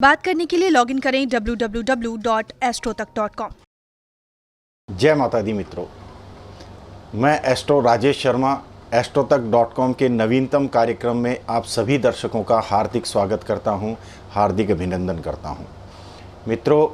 बात करने के लिए लॉगिन करें www.astrotak.com। जय माता दी मित्रों, मैं एस्ट्रो राजेश शर्मा astrotak.com के नवीनतम कार्यक्रम में आप सभी दर्शकों का हार्दिक स्वागत करता हूं, हार्दिक अभिनंदन करता हूं। मित्रों,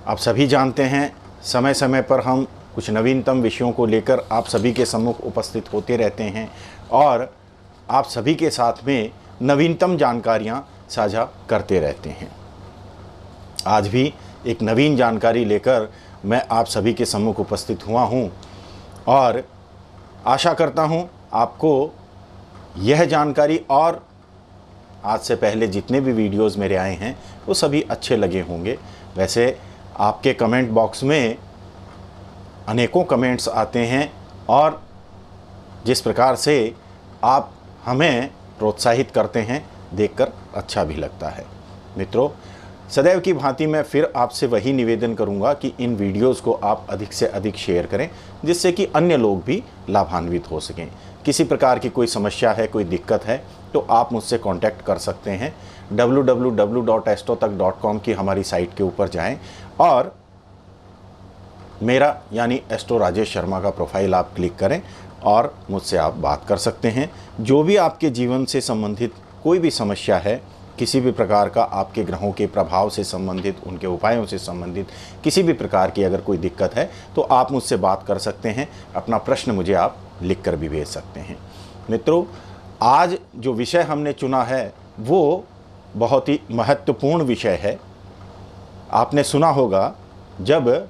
आप सभी जानते हैं समय समय पर हम कुछ नवीनतम विषयों को लेकर आप सभी के सम्मुख उपस्थित होते रहते हैं और आप सभी के साथ में नवीनतम जानकारियां साझा करते रहते हैं। आज भी एक नवीन जानकारी लेकर मैं आप सभी के सम्मुख उपस्थित हुआ हूं और आशा करता हूं आपको यह जानकारी और आज से पहले जितने भी वीडियोस मेरे आए हैं वो सभी अच्छे लगे होंगे। वैसे आपके कमेंट बॉक्स में अनेकों कमेंट्स आते हैं और जिस प्रकार से आप हमें प्रोत्साहित करते हैं देखकर अच्छा भी लगता है। मित्रों, सदैव की भांति मैं फिर आपसे वही निवेदन करूंगा कि इन वीडियोस को आप अधिक से अधिक शेयर करें जिससे कि अन्य लोग भी लाभान्वित हो सकें। किसी प्रकार की कोई समस्या है, कोई दिक्कत है तो आप मुझसे कांटेक्ट कर सकते हैं। www.astrotak.com की हमारी साइट के ऊपर जाएं और मेरा यानी एस्ट्रो राजेश शर्मा का प्रोफाइल आप क्लिक करें और मुझसे आप बात कर सकते हैं। जो भी आपके जीवन से संबंधित कोई भी समस्या है, किसी भी प्रकार का आपके ग्रहों के प्रभाव से संबंधित, उनके उपायों से संबंधित किसी भी प्रकार की अगर कोई दिक्कत है तो आप मुझसे बात कर सकते हैं। अपना प्रश्न मुझे आप लिख कर भी भेज सकते हैं। मित्रों, आज जो विषय हमने चुना है वो बहुत ही महत्वपूर्ण विषय है। आपने सुना होगा जब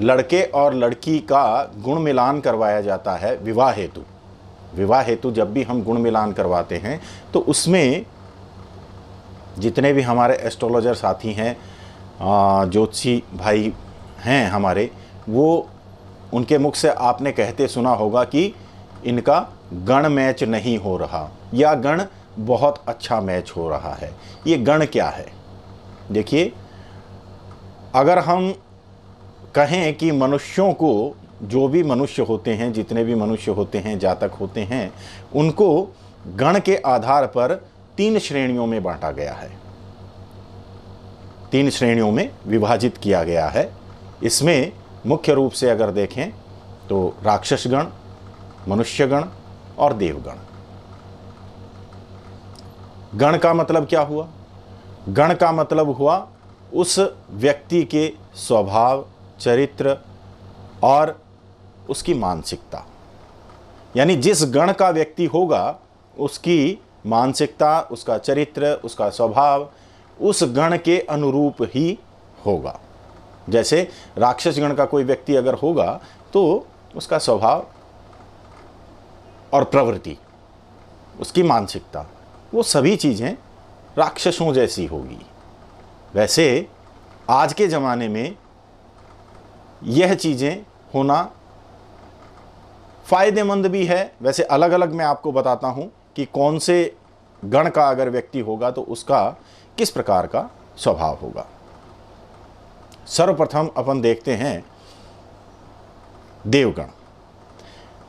लड़के और लड़की का गुण मिलान करवाया जाता है विवाह हेतु जब भी हम गुण मिलान करवाते हैं तो उसमें जितने भी हमारे एस्ट्रोलॉजर साथी हैं, ज्योतिषी भाई हैं हमारे, वो उनके मुख से आपने कहते सुना होगा कि इनका गण मैच नहीं हो रहा या गण बहुत अच्छा मैच हो रहा है। ये गण क्या है? देखिए, अगर हम कहें कि मनुष्यों को, जो भी मनुष्य होते हैं, जितने भी मनुष्य होते हैं, जातक होते हैं, उनको गण के आधार पर 3 श्रेणियों में बांटा गया है, 3 श्रेणियों में विभाजित किया गया है। इसमें मुख्य रूप से अगर देखें तो राक्षस गण, मनुष्य गण और देवगण। गण का मतलब क्या हुआ? गण का मतलब हुआ उस व्यक्ति के स्वभाव, चरित्र और उसकी मानसिकता। यानी जिस गण का व्यक्ति होगा उसकी मानसिकता, उसका चरित्र, उसका स्वभाव उस गण के अनुरूप ही होगा। जैसे राक्षस गण का कोई व्यक्ति अगर होगा तो उसका स्वभाव और प्रवृत्ति, उसकी मानसिकता, वो सभी चीज़ें राक्षसों जैसी होगी। वैसे आज के ज़माने में यह चीज़ें होना फ़ायदेमंद भी है। वैसे अलग अलग मैं आपको बताता हूँ कि कौन से गण का अगर व्यक्ति होगा तो उसका किस प्रकार का स्वभाव होगा। सर्वप्रथम अपन देखते हैं देवगण।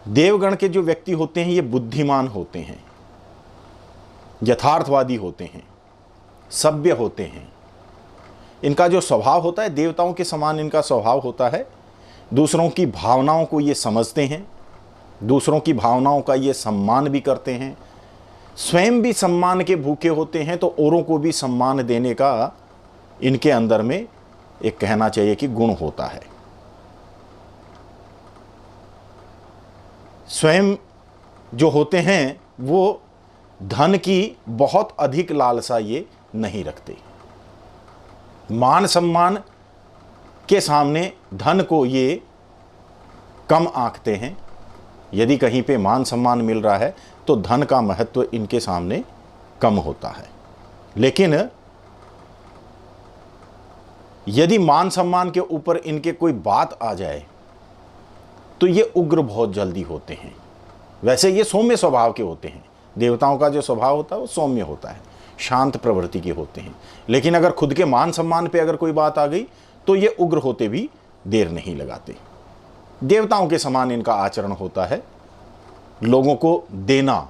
देवगण के जो व्यक्ति होते हैं ये बुद्धिमान होते हैं, यथार्थवादी होते हैं, सभ्य होते हैं। इनका जो स्वभाव होता है देवताओं के समान इनका स्वभाव होता है। दूसरों की भावनाओं को ये समझते हैं, दूसरों की भावनाओं का ये सम्मान भी करते हैं, स्वयं भी सम्मान के भूखे होते हैं तो औरों को भी सम्मान देने का इनके अंदर में एक कहना चाहिए कि गुण होता है। स्वयं जो होते हैं वो धन की बहुत अधिक लालसा ये नहीं रखते। मान सम्मान के सामने धन को ये कम आंकते हैं। यदि कहीं पे मान सम्मान मिल रहा है तो धन का महत्व इनके सामने कम होता है। लेकिन यदि मान सम्मान के ऊपर इनके कोई बात आ जाए तो ये उग्र बहुत जल्दी होते हैं। वैसे ये सौम्य स्वभाव के होते हैं। देवताओं का जो स्वभाव होता है वो सौम्य होता है, शांत प्रवृत्ति के होते हैं। लेकिन अगर खुद के मान सम्मान पे अगर कोई बात आ गई तो ये उग्र होते भी देर नहीं लगाते। देवताओं के समान इनका आचरण होता है। लोगों को देना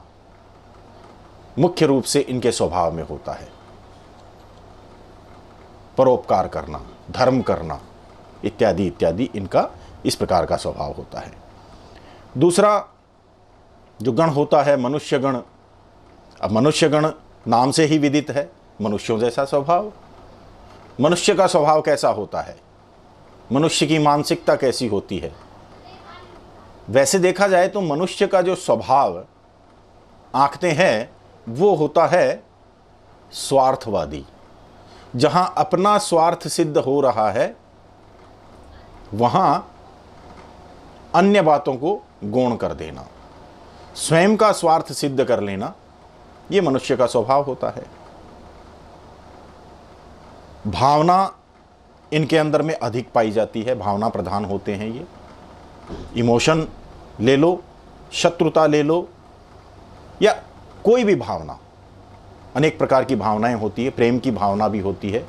मुख्य रूप से इनके स्वभाव में होता है। परोपकार करना, धर्म करना इत्यादि इत्यादि इनका इस प्रकार का स्वभाव होता है। दूसरा जो गण होता है मनुष्य गण। अब मनुष्य गण नाम से ही विदित है, मनुष्यों जैसा स्वभाव। मनुष्य का स्वभाव कैसा होता है, मनुष्य की मानसिकता कैसी होती है? वैसे देखा जाए तो मनुष्य का जो स्वभाव आंकते हैं वो होता है स्वार्थवादी। जहां अपना स्वार्थ सिद्ध हो रहा है वहां अन्य बातों को गौण कर देना, स्वयं का स्वार्थ सिद्ध कर लेना, यह मनुष्य का स्वभाव होता है। भावना इनके अंदर में अधिक पाई जाती है, भावना प्रधान होते हैं ये। इमोशन ले लो, शत्रुता ले लो, या कोई भी भावना, अनेक प्रकार की भावनाएं होती है, प्रेम की भावना भी होती है।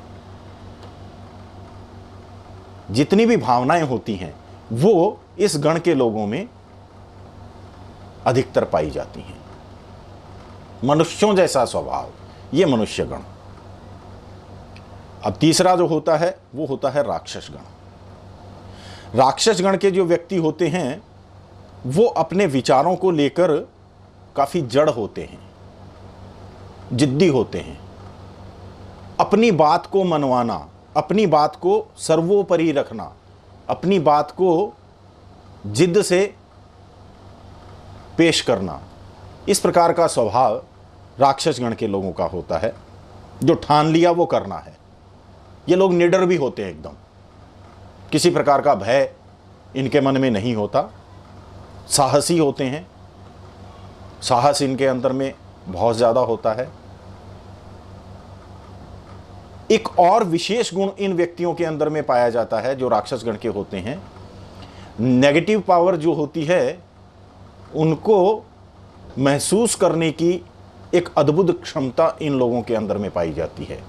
जितनी भी भावनाएं होती हैं वो इस गण के लोगों में अधिकतर पाई जाती हैं। मनुष्यों जैसा स्वभाव, ये मनुष्य गण। अब तीसरा जो होता है वो होता है राक्षस गण। राक्षस गण के जो व्यक्ति होते हैं वो अपने विचारों को लेकर काफी जड़ होते हैं, जिद्दी होते हैं। अपनी बात को मनवाना, अपनी बात को सर्वोपरि रखना, अपनी बात को जिद से पेश करना, इस प्रकार का स्वभाव राक्षस गण के लोगों का होता है। जो ठान लिया वो करना है। ये लोग निडर भी होते हैं एकदम, किसी प्रकार का भय इनके मन में नहीं होता। साहसी होते हैं, साहस इनके अंदर में बहुत ज़्यादा होता है। एक और विशेष गुण इन व्यक्तियों के अंदर में पाया जाता है जो राक्षस गण के होते हैं। नेगेटिव पावर जो होती है उनको महसूस करने की एक अद्भुत क्षमता इन लोगों के अंदर में पाई जाती है।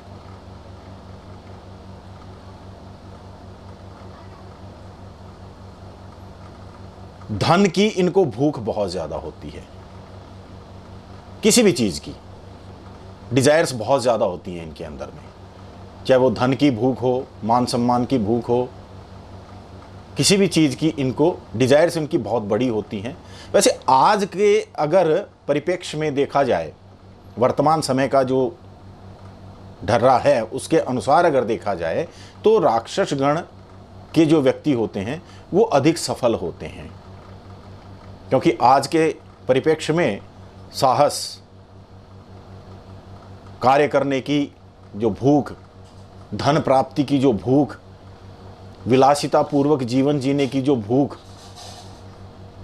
धन की इनको भूख बहुत ज्यादा होती है, किसी भी चीज की डिजायर्स बहुत ज्यादा होती हैं इनके अंदर में, चाहे वो धन की भूख हो, मान सम्मान की भूख हो, किसी भी चीज की इनको डिजायर्स इनकी बहुत बड़ी होती हैं। वैसे आज के अगर परिप्रेक्ष्य में देखा जाए, वर्तमान समय का जो ढर्रा है उसके अनुसार अगर देखा जाए तो राक्षस गण के जो व्यक्ति होते हैं वो अधिक सफल होते हैं, क्योंकि आज के परिप्रेक्ष्य में साहस, कार्य करने की जो भूख, धन प्राप्ति की जो भूख, विलासिता पूर्वक जीवन जीने की जो भूख,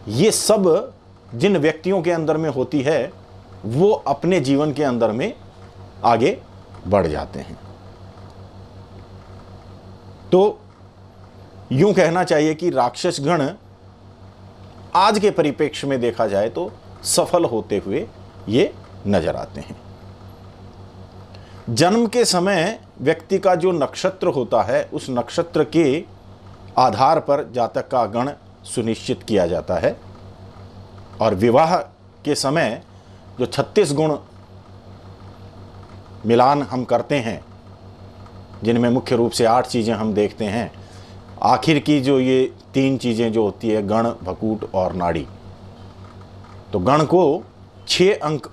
ये सब जिन व्यक्तियों के अंदर में होती है वो अपने जीवन के अंदर में आगे बढ़ जाते हैं। तो यूं कहना चाहिए कि राक्षस गण आज के परिप्रेक्ष्य में देखा जाए तो सफल होते हुए ये नजर आते हैं। जन्म के समय व्यक्ति का जो नक्षत्र होता है उस नक्षत्र के आधार पर जातक का गण सुनिश्चित किया जाता है, और विवाह के समय जो 36 गुण मिलान हम करते हैं, जिनमें मुख्य रूप से 8 चीज़ें हम देखते हैं, आखिर की जो ये 3 चीज़ें जो होती है गण, भकूट और नाड़ी, तो गण को 6 अंक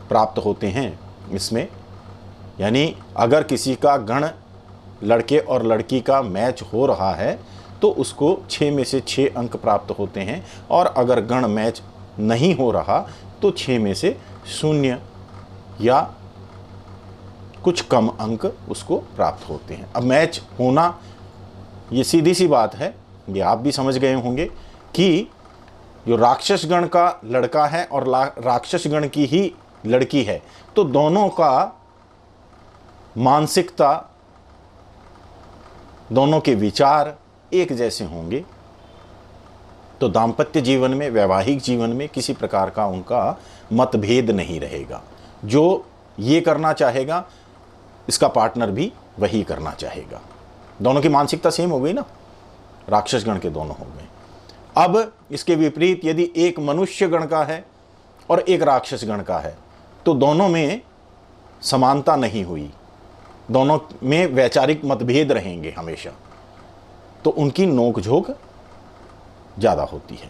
प्राप्त होते हैं इसमें। यानी अगर किसी का गण लड़के और लड़की का मैच हो रहा है तो उसको 6 में से 6 अंक प्राप्त होते हैं, और अगर गण मैच नहीं हो रहा तो 6 में से 0 या कुछ कम अंक उसको प्राप्त होते हैं। अब मैच होना ये सीधी सी बात है, ये आप भी समझ गए होंगे कि जो राक्षस गण का लड़का है और राक्षस गण की ही लड़की है, तो दोनों का मानसिकता, दोनों के विचार एक जैसे होंगे, तो दाम्पत्य जीवन में, वैवाहिक जीवन में किसी प्रकार का उनका मतभेद नहीं रहेगा। जो ये करना चाहेगा इसका पार्टनर भी वही करना चाहेगा। दोनों की मानसिकता सेम हो गई ना, राक्षस गण के दोनों हो गए। अब इसके विपरीत यदि एक मनुष्य गण का है और एक राक्षस गण का है तो दोनों में समानता नहीं हुई, दोनों में वैचारिक मतभेद रहेंगे हमेशा, तो उनकी नोकझोंक ज़्यादा होती है।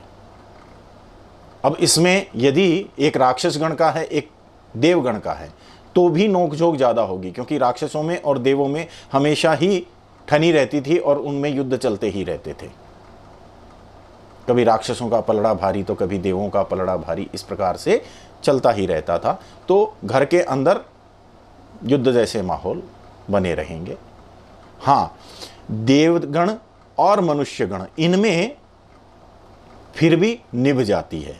अब इसमें यदि एक राक्षस गण का है, एक देवगण का है, तो भी नोकझोंक ज़्यादा होगी, क्योंकि राक्षसों में और देवों में हमेशा ही ठनी रहती थी और उनमें युद्ध चलते ही रहते थे। कभी राक्षसों का पलड़ा भारी तो कभी देवों का पलड़ा भारी, इस प्रकार से चलता ही रहता था। तो घर के अंदर युद्ध जैसे माहौल बने रहेंगे। हाँ, देवगण और मनुष्यगण, इनमें फिर भी निभ जाती है,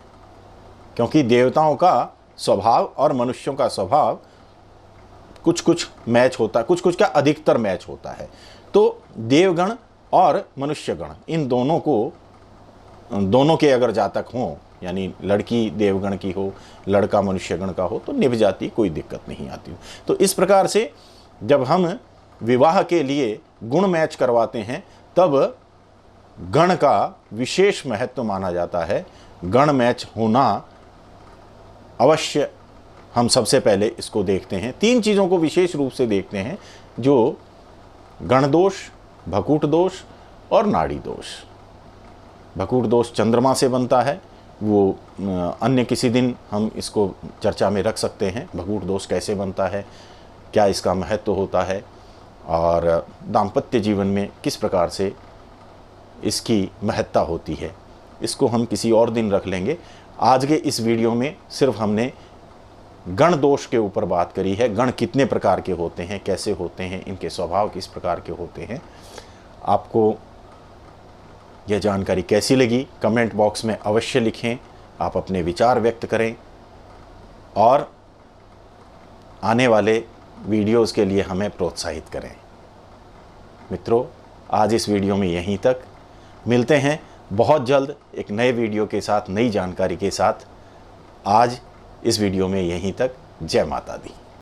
क्योंकि देवताओं का स्वभाव और मनुष्यों का स्वभाव कुछ कुछ मैच होता है, कुछ कुछ का अधिकतर मैच होता है। तो देवगण और मनुष्यगण, इन दोनों को, दोनों के अगर जातक हों, यानी लड़की देवगण की हो, लड़का मनुष्यगण का हो, तो निभ जाती, कोई दिक्कत नहीं आती। तो इस प्रकार से जब हम विवाह के लिए गुण मैच करवाते हैं, तब गण का विशेष महत्व माना जाता है। गण मैच होना अवश्य, हम सबसे पहले इसको देखते हैं, 3 चीज़ों को विशेष रूप से देखते हैं, जो गण दोष, भकूट दोष और नाड़ी दोष। भकूट दोष चंद्रमा से बनता है, वो अन्य किसी दिन हम इसको चर्चा में रख सकते हैं। भकूट दोष कैसे बनता है, क्या इसका महत्व होता है, और दाम्पत्य जीवन में किस प्रकार से इसकी महत्ता होती है, इसको हम किसी और दिन रख लेंगे। आज के इस वीडियो में सिर्फ हमने गण दोष के ऊपर बात करी है। गण कितने प्रकार के होते हैं, कैसे होते हैं, इनके स्वभाव किस प्रकार के होते हैं। आपको यह जानकारी कैसी लगी, कमेंट बॉक्स में अवश्य लिखें। आप अपने विचार व्यक्त करें और आने वाले वीडियोस के लिए हमें प्रोत्साहित करें। मित्रों, आज इस वीडियो में यहीं तक। मिलते हैं बहुत जल्द एक नए वीडियो के साथ, नई जानकारी के साथ। आज इस वीडियो में यहीं तक। जय माता दी।